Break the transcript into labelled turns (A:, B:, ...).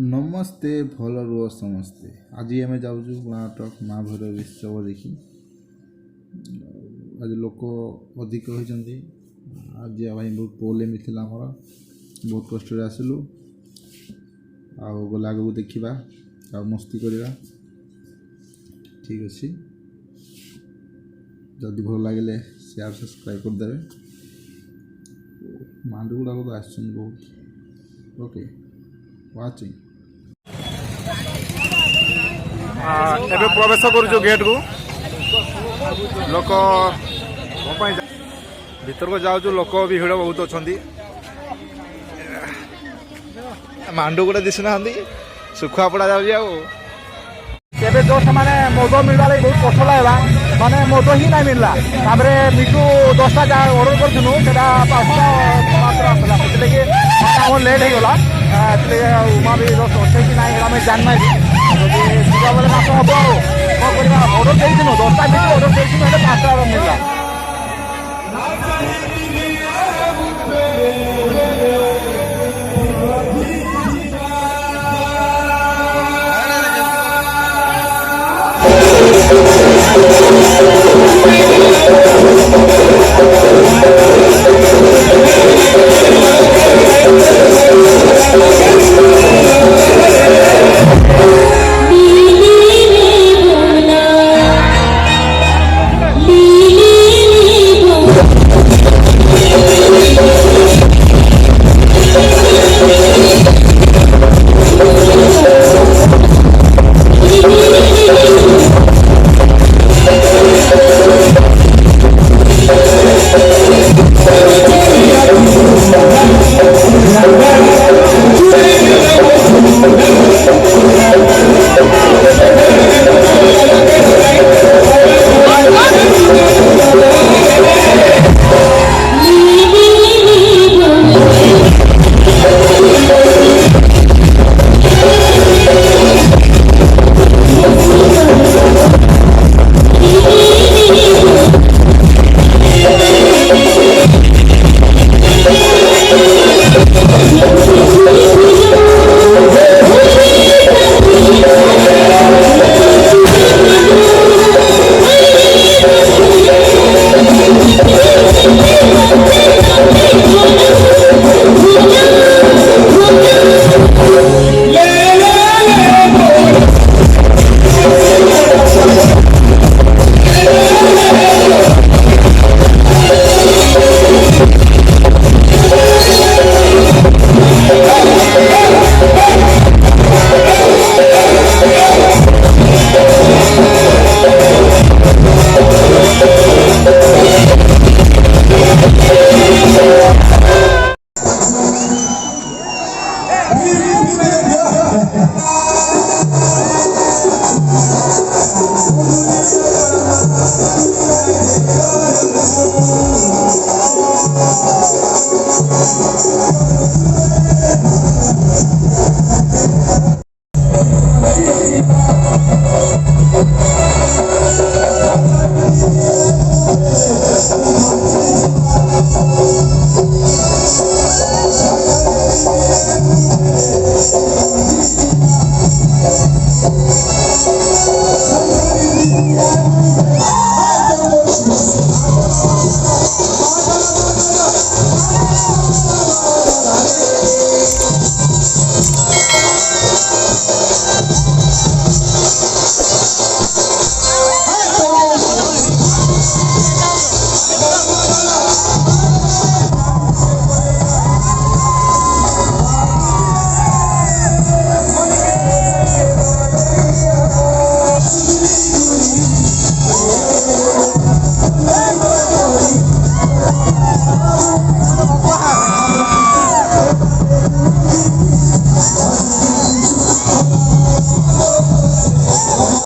A: नमस्ते भल रुह समस्ते। आज आम जाऊँ कर्णाटक माँ भैरव उत्सव देखी। आज लोक अधिक होती आज भाई बहुत प्रोब्लेम थी आमर बहुत कष्ट आसलु गला आगू देखा आ मस्ती करवा ठीक अच्छे। जदि भल लगे शेयर सब्सक्राइब करदे। मांडू गुड़ाक तो आस बहुत ओके वाचिंग।
B: एबे प्रवेश करूँ गेट को लोक भीतर को जाऊँ लोक भिड़ बहुत अच्छा मांडू गुड़ा दिशु ना सुखुआ पड़ा जाऊँ केबे जो माने मद मिलवा लगे बहुत कष्ट लगला माने मद ही नहीं मिलला तापरे मिठू 10टा जा ऑर्डर करथुनु सेटा 5टा मात्र आसला लगे हमर लेट हो गला उमा भी रस अच्छे कि नहीं आम जान ना सीधा बेले नाश हम कौन ऑर्डर देनु 10टा मिठू ऑर्डर देनु 5टा मिलला।